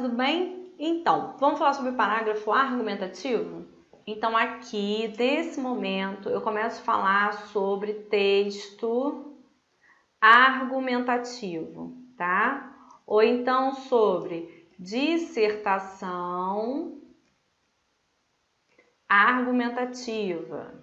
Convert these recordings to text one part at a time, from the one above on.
tudo bem? Então, vamos falar sobre o parágrafo argumentativo? Então, aqui, nesse momento, eu começo a falar sobre texto argumentativo, tá? Ou então sobre dissertação argumentativa.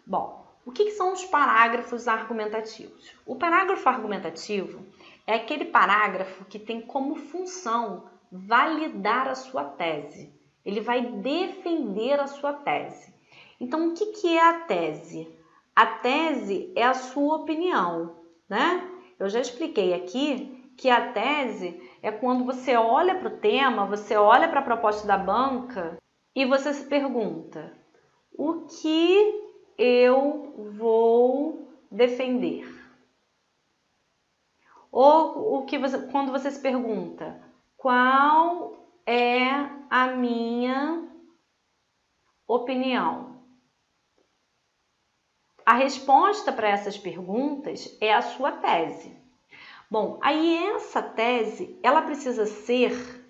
Bom, o que são os parágrafos argumentativos? O parágrafo argumentativo é aquele parágrafo que tem como função validar a sua tese. Ele vai defender a sua tese. Então, o que é a tese? A tese é a sua opinião, né? Eu já expliquei aqui que a tese é quando você olha para o tema, você olha para a proposta da banca e você se pergunta: o que eu vou defender? Ou quando você se pergunta: qual é a minha opinião? A resposta para essas perguntas é a sua tese. Bom, aí essa tese, ela precisa ser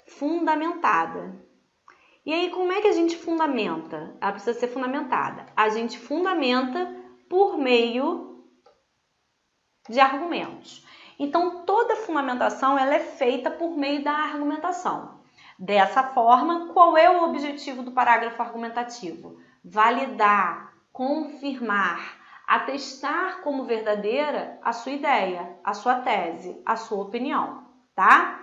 fundamentada. E aí, como é que a gente fundamenta? Ela precisa ser fundamentada. A gente fundamenta por meio de argumentos. Então, toda fundamentação ela é feita por meio da argumentação. Dessa forma, qual é o objetivo do parágrafo argumentativo? Validar, confirmar, atestar como verdadeira a sua ideia, a sua tese, a sua opinião, tá?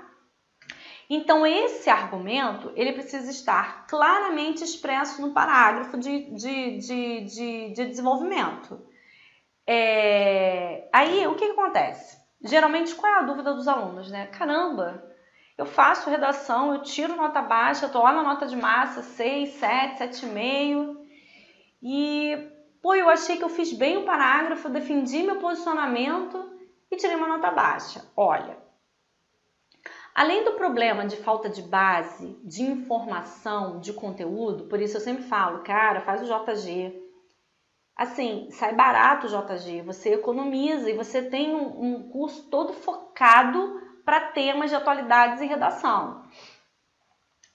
Então, esse argumento, ele precisa estar claramente expresso no parágrafo de desenvolvimento. Aí, o que acontece? Geralmente, qual é a dúvida dos alunos, né? Caramba, eu faço redação, eu tiro nota baixa, eu tô lá na nota de massa, 6, 7, 7,5, e, pô, eu achei que eu fiz bem o parágrafo, defendi meu posicionamento e tirei uma nota baixa. Olha, além do problema de falta de base, de informação, de conteúdo, por isso eu sempre falo, cara, faz o JG. Assim, sai barato o JG, você economiza e você tem um curso todo focado para temas de atualidades e redação.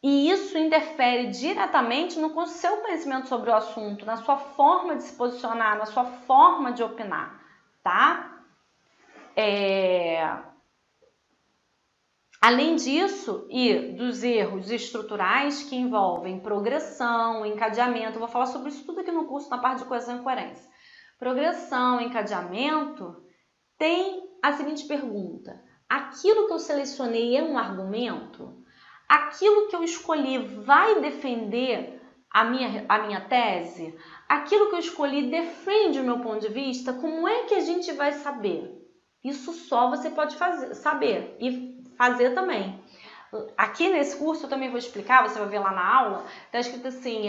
E isso interfere diretamente no seu conhecimento sobre o assunto, na sua forma de se posicionar, na sua forma de opinar, tá? Além disso, e dos erros estruturais que envolvem progressão, encadeamento, eu vou falar sobre isso tudo aqui no curso na parte de coesão e coerência. Progressão, encadeamento, tem a seguinte pergunta: aquilo que eu selecionei é um argumento? Aquilo que eu escolhi vai defender a minha tese? Aquilo que eu escolhi defende o meu ponto de vista? Como é que a gente vai saber? Isso só você pode saber e fazer também. Aqui nesse curso eu também vou explicar, você vai ver lá na aula, está escrito assim,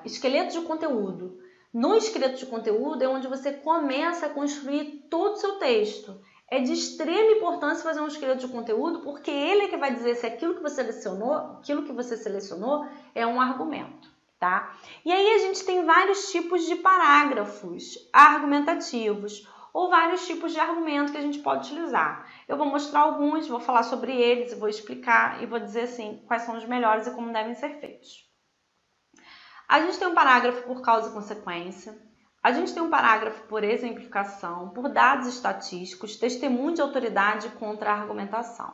esqueleto de conteúdo. No esqueleto de conteúdo é onde você começa a construir todo o seu texto. É de extrema importância fazer um esqueleto de conteúdo, porque ele é que vai dizer se aquilo que você selecionou é um argumento, tá? E aí a gente tem vários tipos de parágrafos argumentativos, ou vários tipos de argumento que a gente pode utilizar. Eu vou mostrar alguns, vou falar sobre eles, vou explicar e vou dizer assim quais são os melhores e como devem ser feitos. A gente tem um parágrafo por causa e consequência, a gente tem um parágrafo por exemplificação, por dados estatísticos, testemunho de autoridade contra a argumentação.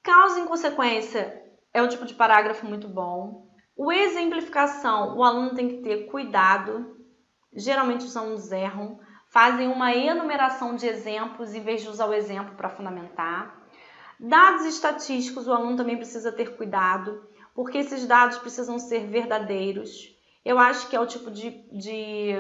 Causa e consequência é um tipo de parágrafo muito bom. O exemplificação, o aluno tem que ter cuidado, geralmente os alunos erram, fazem uma enumeração de exemplos em vez de usar o exemplo para fundamentar. Dados estatísticos, o aluno também precisa ter cuidado, porque esses dados precisam ser verdadeiros. Eu acho que é o tipo de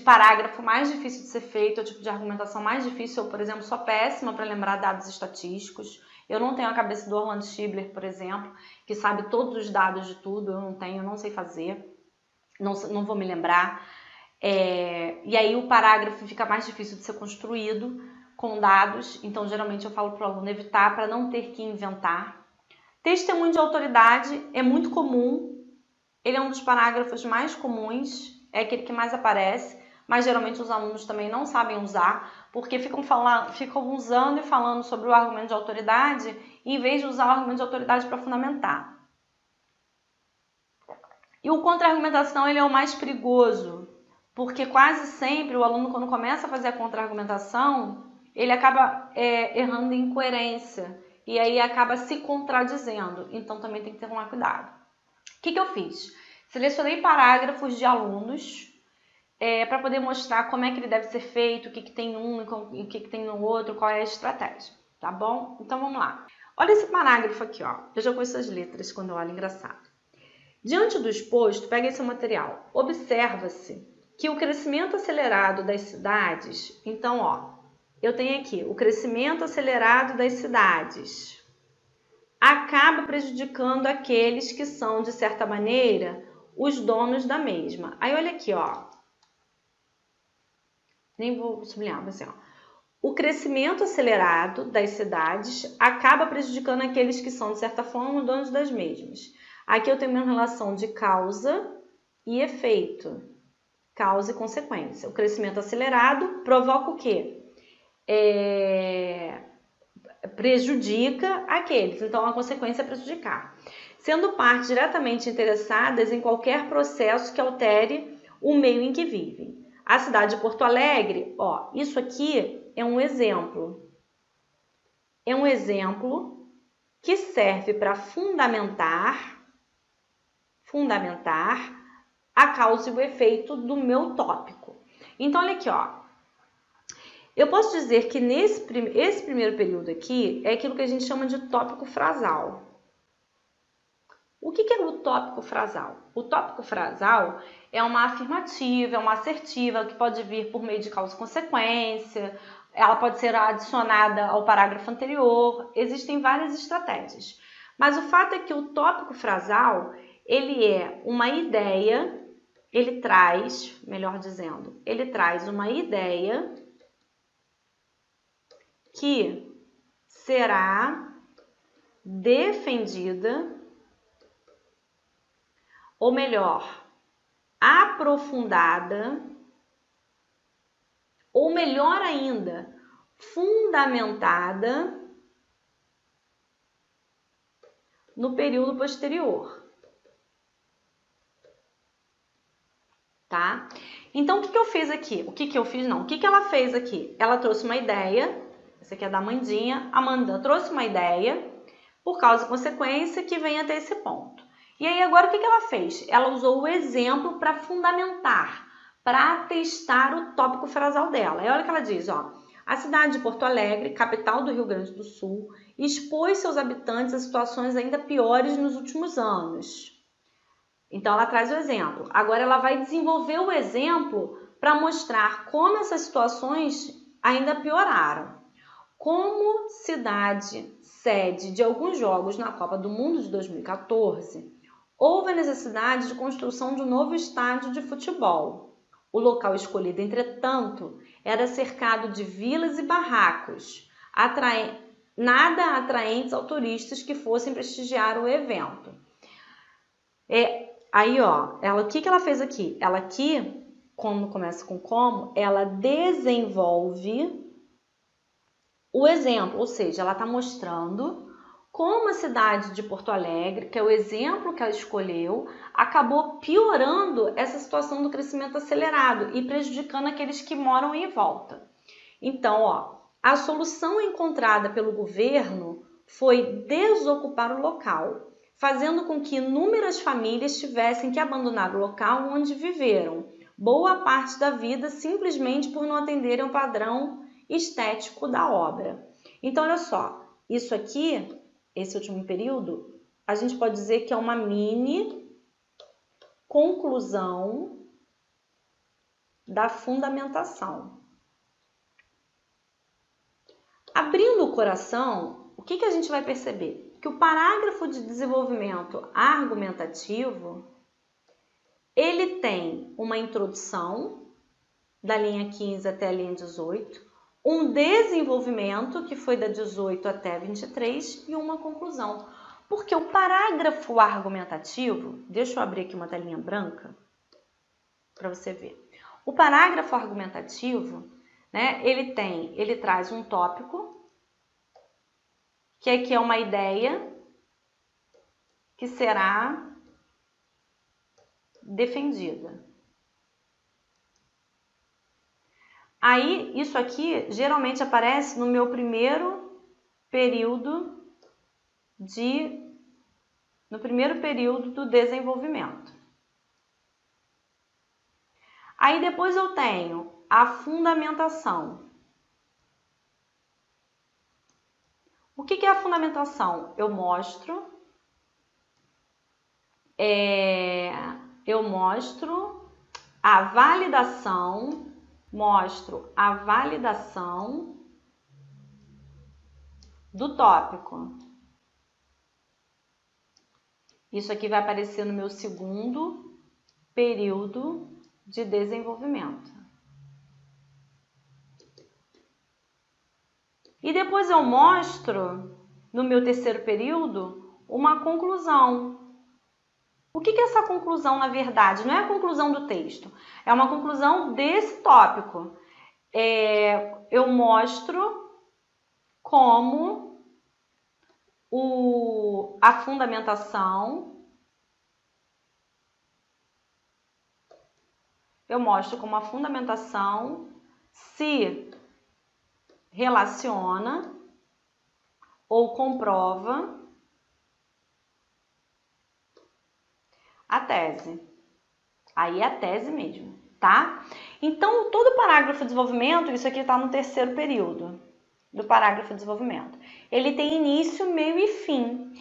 parágrafo mais difícil de ser feito, é o tipo de argumentação mais difícil. Eu, por exemplo, sou péssima para lembrar dados estatísticos. Eu não tenho a cabeça do Orlando Schibler, por exemplo, que sabe todos os dados de tudo. Eu não sei fazer, não vou me lembrar. E aí o parágrafo fica mais difícil de ser construído com dados, então geralmente eu falo para o aluno evitar para não ter que inventar. Testemunho de autoridade é muito comum, ele é um dos parágrafos mais comuns, é aquele que mais aparece, mas geralmente os alunos também não sabem usar, porque ficam usando e falando sobre o argumento de autoridade em vez de usar o argumento de autoridade para fundamentar. E o contra-argumentação ele é o mais perigoso, porque quase sempre o aluno, quando começa a fazer a contra-argumentação, ele acaba errando em incoerência e aí acaba se contradizendo. Então também tem que ter um cuidado. O que eu fiz? Selecionei parágrafos de alunos para poder mostrar como é que ele deve ser feito, o que tem um e o que tem no outro, qual é a estratégia, tá bom? Então vamos lá. Olha esse parágrafo aqui, ó. Eu já conheço as letras quando eu olho, engraçado. Diante do exposto, pega esse material. Observa-se que o crescimento acelerado das cidades, então, ó, eu tenho aqui o crescimento acelerado das cidades acaba prejudicando aqueles que são, de certa maneira, os donos da mesma. Aí olha aqui, ó. Nem vou sublinhar, mas assim, ó. O crescimento acelerado das cidades acaba prejudicando aqueles que são, de certa forma, donos das mesmas. Aqui eu tenho uma relação de causa e efeito. Causa e consequência. O crescimento acelerado provoca o quê? Prejudica aqueles. Então, a consequência é prejudicar. Sendo partes diretamente interessadas em qualquer processo que altere o meio em que vivem. A cidade de Porto Alegre, ó, isso aqui é um exemplo. É um exemplo que serve para fundamentar a causa e o efeito do meu tópico. Então, olha aqui, ó. Eu posso dizer que esse primeiro período aqui é aquilo que a gente chama de tópico frasal. O que é o tópico frasal? O tópico frasal é uma afirmativa, é uma assertiva que pode vir por meio de causa e consequência, ela pode ser adicionada ao parágrafo anterior, existem várias estratégias. Mas o fato é que o tópico frasal, ele é uma ideia, ele traz uma ideia que será defendida, ou melhor, aprofundada, ou melhor ainda, fundamentada no período posterior. Tá? Então, o que eu fiz aqui? O que ela fez aqui? Ela trouxe uma ideia, essa aqui é da Amandinha, a Amanda trouxe uma ideia, por causa e consequência, que vem até esse ponto. E aí, agora, o que ela fez? Ela usou o exemplo para fundamentar, para atestar o tópico frasal dela. E olha o que ela diz, ó. A cidade de Porto Alegre, capital do Rio Grande do Sul, expôs seus habitantes a situações ainda piores nos últimos anos. Então, ela traz o exemplo. Agora, ela vai desenvolver o exemplo para mostrar como essas situações ainda pioraram. Como cidade sede de alguns jogos na Copa do Mundo de 2014, houve a necessidade de construção de um novo estádio de futebol. O local escolhido, entretanto, era cercado de vilas e barracos, nada atraentes ao turistas que fossem prestigiar o evento. Aí, ó, o que ela fez aqui? Ela aqui, quando começa com como, ela desenvolve o exemplo, ou seja, ela está mostrando como a cidade de Porto Alegre, que é o exemplo que ela escolheu, acabou piorando essa situação do crescimento acelerado e prejudicando aqueles que moram em volta. Então, ó, a solução encontrada pelo governo foi desocupar o local, fazendo com que inúmeras famílias tivessem que abandonar o local onde viveram boa parte da vida simplesmente por não atenderem ao padrão estético da obra. Então, olha só, isso aqui, esse último período, a gente pode dizer que é uma mini conclusão da fundamentação. Abrindo o coração, o que a gente vai perceber? Que o parágrafo de desenvolvimento argumentativo, ele tem uma introdução, da linha 15 até a linha 18, um desenvolvimento, que foi da 18 até 23, e uma conclusão. Porque o parágrafo argumentativo, deixa eu abrir aqui uma telinha branca para você ver. O parágrafo argumentativo né? Ele traz um tópico, que aqui é uma ideia que será defendida. Aí, isso aqui geralmente aparece no meu primeiro período do desenvolvimento. Aí depois eu tenho a fundamentação. O que é a fundamentação? Eu mostro a validação, do tópico. Isso aqui vai aparecer no meu segundo período de desenvolvimento. E depois eu mostro, no meu terceiro período, uma conclusão. O que é essa conclusão, na verdade? Não é a conclusão do texto, é uma conclusão desse tópico. Eu mostro como a fundamentação, se relaciona ou comprova a tese. Aí é a tese mesmo, tá? Então, todo parágrafo de desenvolvimento, isso aqui está no terceiro período do parágrafo de desenvolvimento. Ele tem início, meio e fim.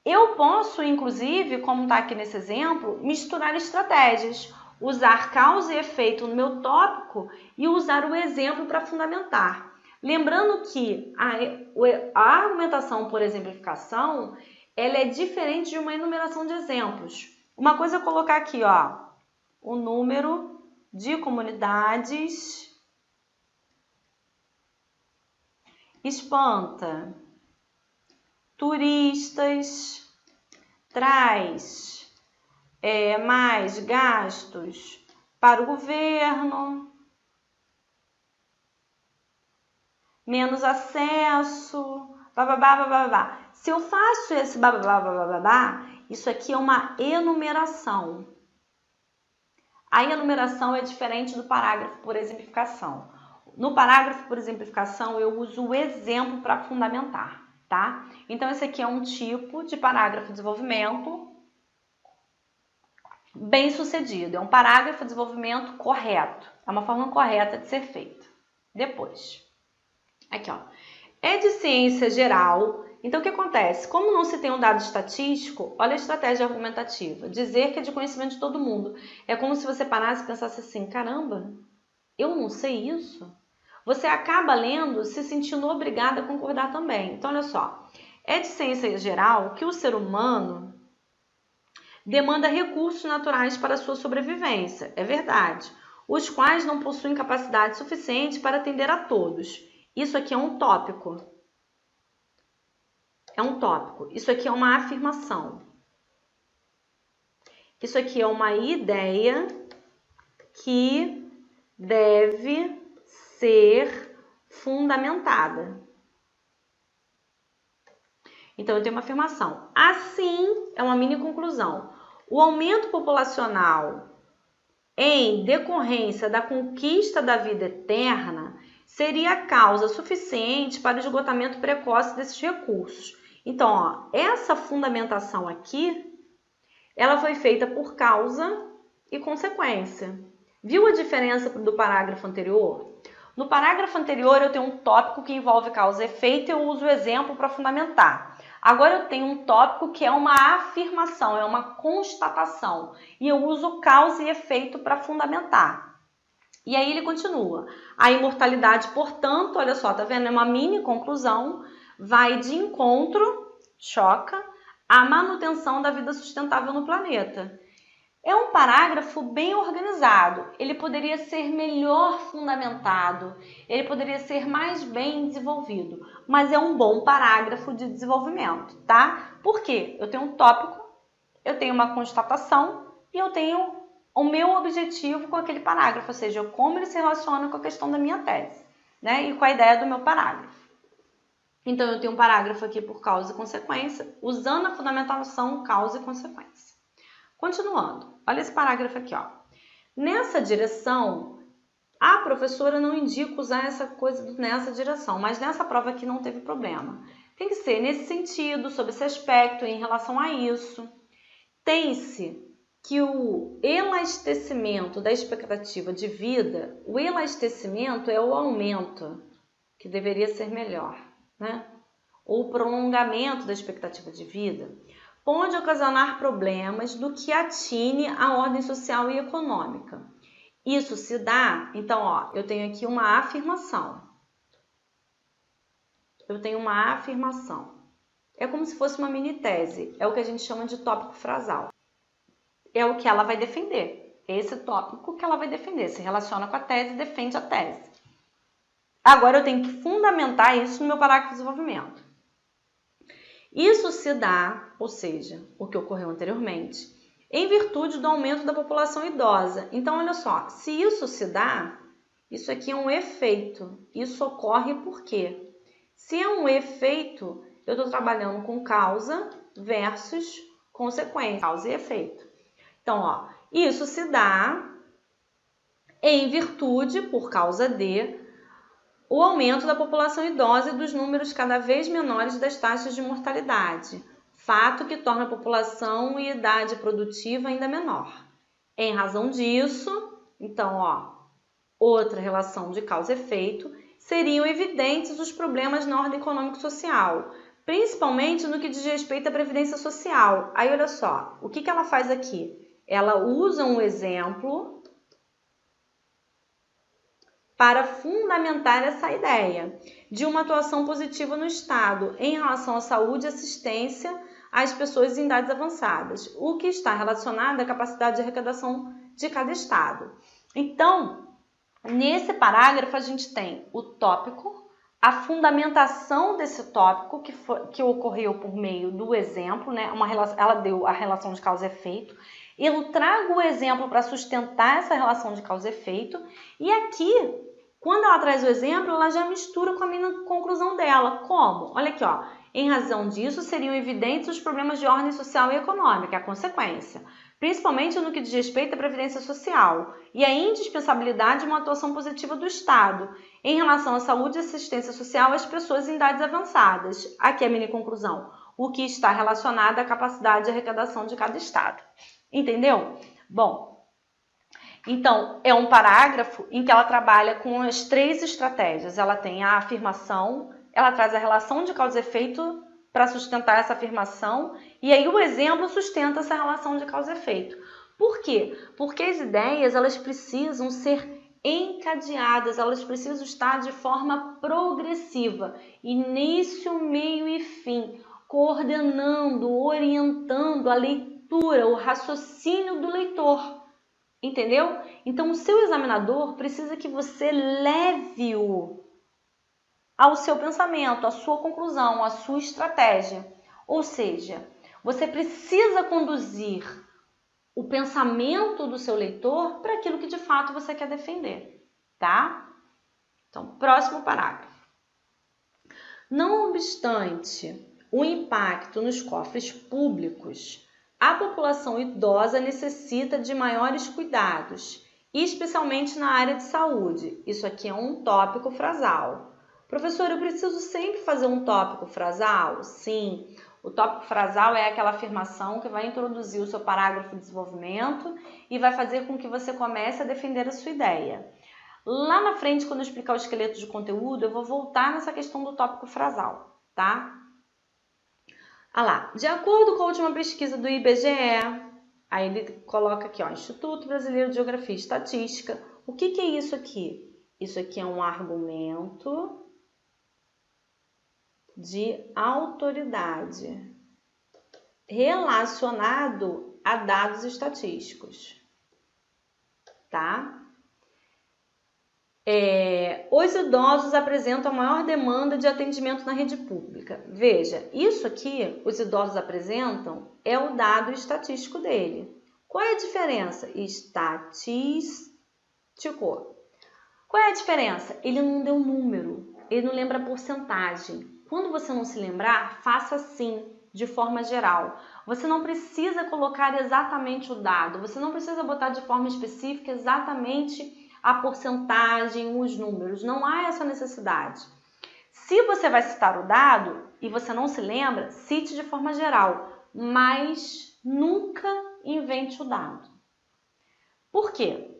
Eu posso, inclusive, como está aqui nesse exemplo, misturar estratégias, usar causa e efeito no meu tópico e usar o exemplo para fundamentar. Lembrando que a argumentação por exemplificação, ela é diferente de uma enumeração de exemplos. Uma coisa é colocar aqui, ó, o número de comunidades espanta turistas, traz mais gastos para o governo, menos acesso, bababá, bababá. Se eu faço esse bababá, bababá, isso aqui é uma enumeração. A enumeração é diferente do parágrafo por exemplificação. No parágrafo por exemplificação, eu uso o exemplo para fundamentar, tá? Então, esse aqui é um tipo de parágrafo de desenvolvimento bem sucedido. É um parágrafo de desenvolvimento correto. É uma forma correta de ser feito. Depois, aqui, ó. É de ciência geral. Então, o que acontece? Como não se tem um dado estatístico, olha a estratégia argumentativa. Dizer que é de conhecimento de todo mundo. É como se você parasse e pensasse assim, caramba, eu não sei isso? Você acaba lendo se sentindo obrigada a concordar também. Então, olha só. É de ciência geral que o ser humano demanda recursos naturais para a sua sobrevivência. É verdade. Os quais não possuem capacidade suficiente para atender a todos. Isso aqui é um tópico. É um tópico. Isso aqui é uma afirmação. Isso aqui é uma ideia que deve ser fundamentada. Então, eu tenho uma afirmação. Assim, é uma mini conclusão. O aumento populacional em decorrência da conquista da vida eterna seria causa suficiente para o esgotamento precoce desses recursos. Então, ó, essa fundamentação aqui, ela foi feita por causa e consequência. Viu a diferença do parágrafo anterior? No parágrafo anterior, eu tenho um tópico que envolve causa e efeito e eu uso o exemplo para fundamentar. Agora, eu tenho um tópico que é uma afirmação, é uma constatação. E eu uso causa e efeito para fundamentar. E aí ele continua. A imortalidade, portanto, olha só, tá vendo? É uma mini conclusão, vai de encontro, choca, à manutenção da vida sustentável no planeta. É um parágrafo bem organizado, ele poderia ser melhor fundamentado, ele poderia ser mais bem desenvolvido, mas é um bom parágrafo de desenvolvimento, tá? Por quê? Eu tenho um tópico, eu tenho uma constatação e eu tenho o meu objetivo com aquele parágrafo, ou seja, como ele se relaciona com a questão da minha tese. né? E com a ideia do meu parágrafo. Então, eu tenho um parágrafo aqui por causa e consequência, usando a fundamentação causa e consequência. Continuando, olha esse parágrafo aqui, ó. Nessa direção, a professora não indica usar essa coisa nessa direção, mas nessa prova aqui não teve problema. Tem que ser nesse sentido, sob esse aspecto, em relação a isso. Tem-se que o elastecimento da expectativa de vida, o elastecimento é o aumento, que deveria ser melhor, né? Ou o prolongamento da expectativa de vida, pode ocasionar problemas do que atine a ordem social e econômica. Isso se dá, então, ó, eu tenho aqui uma afirmação. É como se fosse uma mini tese, é o que a gente chama de tópico frasal. É o que ela vai defender, esse tópico que ela vai defender, se relaciona com a tese, defende a tese. Agora eu tenho que fundamentar isso no meu parágrafo de desenvolvimento. Isso se dá, ou seja, o que ocorreu anteriormente, em virtude do aumento da população idosa. Então, olha só, se isso se dá, isso aqui é um efeito. Isso ocorre por quê? Se é um efeito, eu estou trabalhando com causa versus consequência, causa e efeito. Então, ó, isso se dá em virtude, por causa de, o aumento da população idosa e dos números cada vez menores das taxas de mortalidade, fato que torna a população e idade produtiva ainda menor. Em razão disso, então, ó, outra relação de causa e efeito, seriam evidentes os problemas na ordem econômico-social, principalmente no que diz respeito à previdência social. Aí, olha só, o que ela faz aqui? Ela usa um exemplo para fundamentar essa ideia de uma atuação positiva no Estado em relação à saúde e assistência às pessoas em idades avançadas, o que está relacionado à capacidade de arrecadação de cada Estado. Então, nesse parágrafo, a gente tem o tópico, a fundamentação desse tópico que ocorreu por meio do exemplo, né? Ela deu a relação de causa e efeito. Eu trago o exemplo para sustentar essa relação de causa e efeito. E aqui, quando ela traz o exemplo, ela já mistura com a minha conclusão dela. Como? Olha aqui, ó. Em razão disso, seriam evidentes os problemas de ordem social e econômica, a consequência, principalmente no que diz respeito à previdência social, e a indispensabilidade de uma atuação positiva do Estado em relação à saúde e assistência social às pessoas em idades avançadas. Aqui é a mini conclusão, o que está relacionado à capacidade de arrecadação de cada Estado. Entendeu? Bom, então, é um parágrafo em que ela trabalha com as 3 estratégias. Ela tem a afirmação, ela traz a relação de causa e efeito para sustentar essa afirmação, e aí o exemplo sustenta essa relação de causa e efeito. Por quê? Porque as ideias, elas precisam ser encadeadas, elas precisam estar de forma progressiva, início, meio e fim, coordenando, orientando a leitura, o raciocínio do leitor. Entendeu? Então, o seu examinador precisa que você leve-o ao seu pensamento, à sua conclusão, à sua estratégia. Ou seja, você precisa conduzir o pensamento do seu leitor para aquilo que de fato você quer defender, tá? Então, próximo parágrafo. Não obstante o impacto nos cofres públicos, a população idosa necessita de maiores cuidados, especialmente na área de saúde. Isso aqui é um tópico frasal. Professor, eu preciso sempre fazer um tópico frasal? Sim, o tópico frasal é aquela afirmação que vai introduzir o seu parágrafo de desenvolvimento e vai fazer com que você comece a defender a sua ideia. Lá na frente, quando eu explicar o esqueleto de conteúdo, eu vou voltar nessa questão do tópico frasal, tá? Ah lá, de acordo com a última pesquisa do IBGE, aí ele coloca aqui, ó, Instituto Brasileiro de Geografia e Estatística. O que é isso aqui? Isso aqui é um argumento de autoridade relacionado a dados estatísticos, tá? Os idosos apresentam a maior demanda de atendimento na rede pública. Veja, isso aqui, os idosos apresentam, é o dado estatístico dele. Qual é a diferença? Estatístico. Qual é a diferença? Ele não deu número, ele não lembra a porcentagem. Quando você não se lembrar, faça assim, de forma geral. Você não precisa colocar exatamente o dado, você não precisa botar de forma específica exatamente a porcentagem, os números. Não há essa necessidade. Se você vai citar o dado e você não se lembra, cite de forma geral, mas nunca invente o dado. Por quê?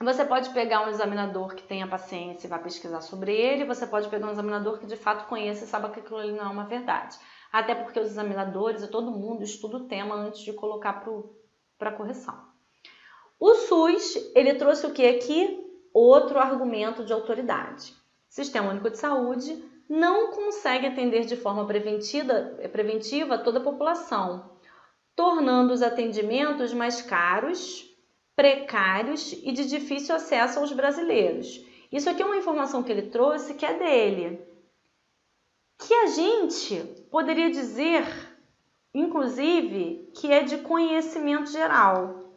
Você pode pegar um examinador que tenha paciência e vá pesquisar sobre ele, você pode pegar um examinador que de fato conheça e saiba que aquilo ali não é uma verdade. Até porque os examinadores e todo mundo estuda o tema antes de colocar para correção. O SUS, ele trouxe o que aqui? Outro argumento de autoridade. O Sistema Único de Saúde não consegue atender de forma preventiva toda a população, tornando os atendimentos mais caros, precários e de difícil acesso aos brasileiros. Isso aqui é uma informação que ele trouxe que é dele, que a gente poderia dizer, inclusive, que é de conhecimento geral.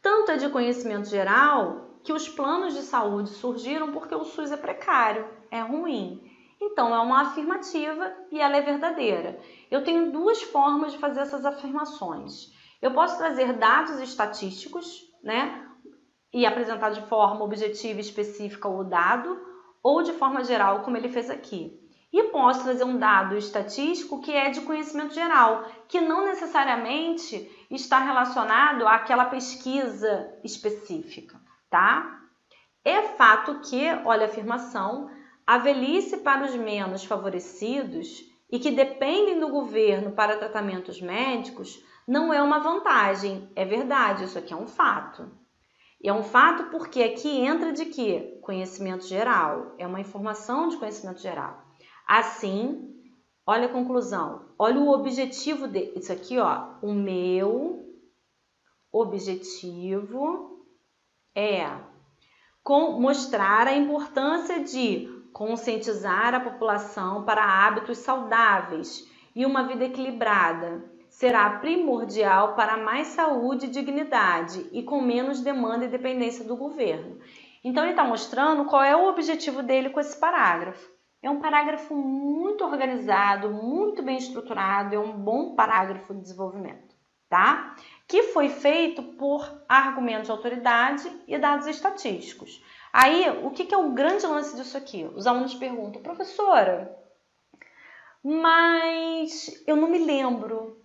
Tanto é de conhecimento geral que os planos de saúde surgiram porque o SUS é precário, é ruim. Então, é uma afirmativa e ela é verdadeira. Eu tenho duas formas de fazer essas afirmações. Eu posso trazer dados estatísticos, né, e apresentar de forma objetiva e específica o dado, ou de forma geral, como ele fez aqui. E posso trazer um dado estatístico que é de conhecimento geral, que não necessariamente está relacionado àquela pesquisa específica, tá? É fato que, olha a afirmação, a velhice para os menos favorecidos e que dependem do governo para tratamentos médicos não é uma vantagem. É verdade, isso aqui é um fato. E é um fato porque aqui entra de quê? Conhecimento geral. É uma informação de conhecimento geral. Assim, olha a conclusão. Olha o objetivo dele. Isso aqui, ó. O meu objetivo é mostrar a importância de conscientizar a população para hábitos saudáveis e uma vida equilibrada. Será primordial para mais saúde e dignidade e com menos demanda e dependência do governo. Então, ele está mostrando qual é o objetivo dele com esse parágrafo. É um parágrafo muito organizado, muito bem estruturado, é um bom parágrafo de desenvolvimento, tá? Que foi feito por argumentos de autoridade e dados estatísticos. Aí, o que é o grande lance disso aqui? Os alunos perguntam, professora, mas eu não me lembro.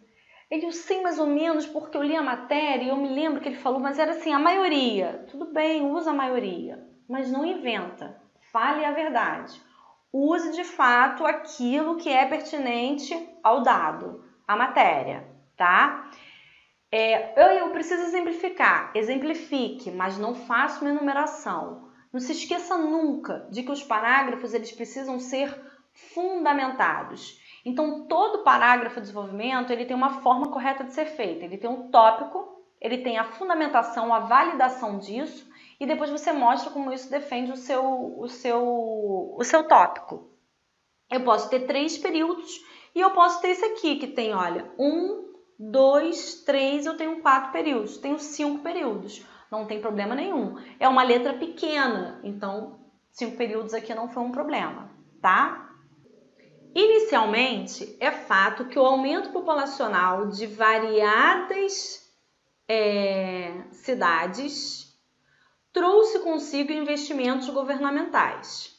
Eu sei mais ou menos porque eu li a matéria e eu me lembro que ele falou, mas era assim, a maioria. Tudo bem, usa a maioria, mas não inventa. Fale a verdade. Use de fato aquilo que é pertinente ao dado, à matéria, tá? Eu preciso exemplificar. Exemplifique, mas não faça uma enumeração. Não se esqueça nunca de que os parágrafos eles precisam ser fundamentados. Então, todo parágrafo de desenvolvimento ele tem uma forma correta de ser feito. Ele tem um tópico, ele tem a fundamentação, a validação disso, e depois você mostra como isso defende o seu tópico. Eu posso ter 3 períodos e eu posso ter esse aqui, que tem, olha, 1, 2, 3, eu tenho 4 períodos, tenho 5 períodos. Não tem problema nenhum. É uma letra pequena, então 5 períodos aqui não foi um problema, tá? Inicialmente, é fato que o aumento populacional de variadas cidades trouxe consigo investimentos governamentais,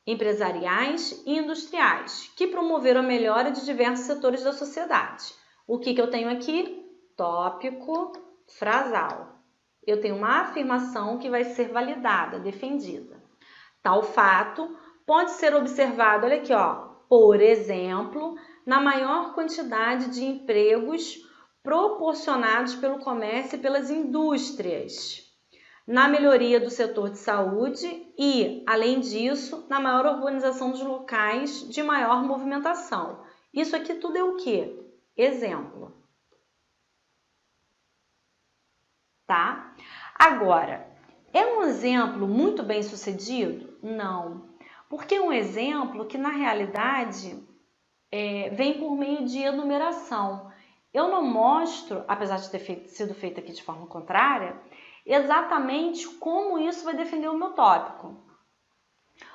empresariais e industriais, que promoveram a melhora de diversos setores da sociedade. O que eu tenho aqui? Tópico frasal. Eu tenho uma afirmação que vai ser validada, defendida. Tal fato pode ser observado, olha aqui, ó, por exemplo, na maior quantidade de empregos proporcionados pelo comércio e pelas indústrias, na melhoria do setor de saúde e, além disso, na maior urbanização dos locais de maior movimentação. Isso aqui tudo é o quê? Exemplo. Tá? Agora, é um exemplo muito bem sucedido? Não. Porque é um exemplo que, na realidade, vem por meio de enumeração. Eu não mostro, apesar de ter sido feito aqui de forma contrária, exatamente como isso vai defender o meu tópico.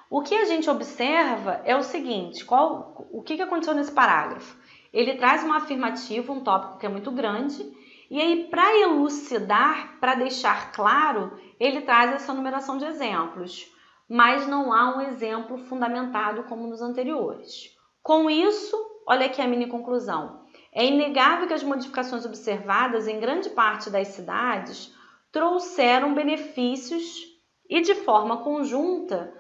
O que a gente observa é o seguinte, o que aconteceu nesse parágrafo? Ele traz uma afirmativa, um tópico que é muito grande, e aí para elucidar, para deixar claro, ele traz essa numeração de exemplos, mas não há um exemplo fundamentado como nos anteriores. Com isso, olha aqui a mini conclusão. É inegável que as modificações observadas em grande parte das cidades trouxeram benefícios e de forma conjunta,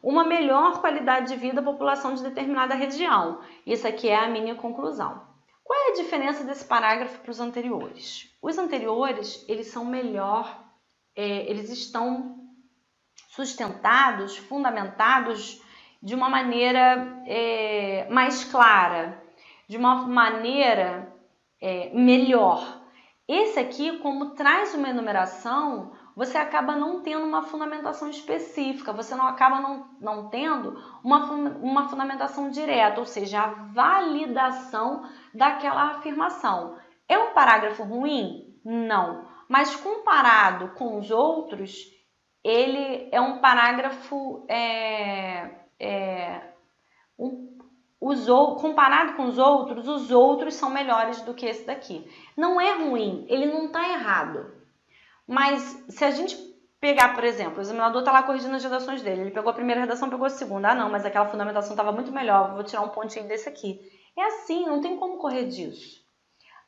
uma melhor qualidade de vida à população de determinada região. Isso aqui é a minha conclusão. Qual é a diferença desse parágrafo para os anteriores? Os anteriores, eles são melhor, eles estão sustentados, fundamentados de uma maneira mais clara, de uma maneira melhor. Esse aqui, como traz uma enumeração, você acaba não tendo uma fundamentação específica, você não acaba não tendo uma fundamentação direta, ou seja, a validação daquela afirmação. É um parágrafo ruim? Não. Mas comparado com os outros, ele é um parágrafo comparado com os outros são melhores do que esse daqui. Não é ruim, ele não está errado. Mas se a gente pegar, por exemplo, o examinador está lá corrigindo as redações dele, ele pegou a primeira redação, pegou a segunda. Ah, não, mas aquela fundamentação estava muito melhor, vou tirar um pontinho desse aqui. É assim, não tem como correr disso.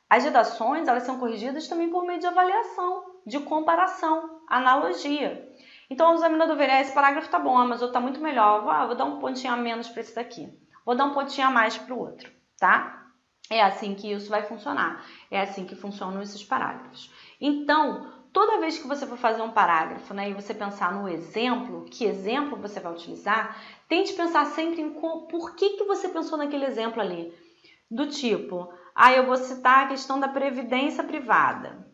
As redações, elas são corrigidas também por meio de avaliação, de comparação, analogia. Então, o examinador vê, esse parágrafo está bom, mas o outro está muito melhor. Vou dar um pontinho a menos para esse daqui. Vou dar um pontinho a mais para o outro, tá? É assim que isso vai funcionar. É assim que funcionam esses parágrafos. Então, toda vez que você for fazer um parágrafo, né, e você pensar no exemplo, que exemplo você vai utilizar, tente pensar sempre em por que você pensou naquele exemplo ali. Do tipo, eu vou citar a questão da previdência privada.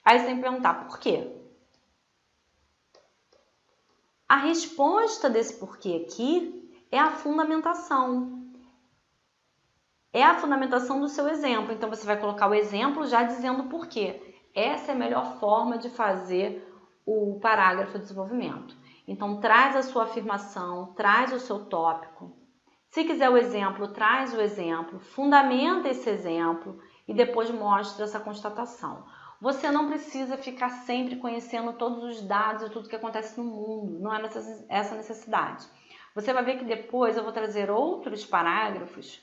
Aí você tem que perguntar, por quê? A resposta desse porquê aqui é a fundamentação. É a fundamentação do seu exemplo. Então, você vai colocar o exemplo já dizendo o porquê. Essa é a melhor forma de fazer o parágrafo de desenvolvimento. Então, traz a sua afirmação, traz o seu tópico. Se quiser o exemplo, traz o exemplo, fundamenta esse exemplo e depois mostra essa constatação. Você não precisa ficar sempre conhecendo todos os dados e tudo que acontece no mundo. Não é essa necessidade. Você vai ver que depois eu vou trazer outros parágrafos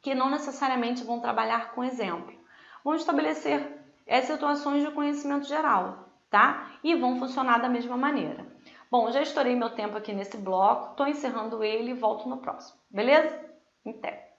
que não necessariamente vão trabalhar com exemplo. Vão estabelecer situações de conhecimento geral, tá? E vão funcionar da mesma maneira. Bom, já estourei meu tempo aqui nesse bloco, estou encerrando ele e volto no próximo, beleza? Até!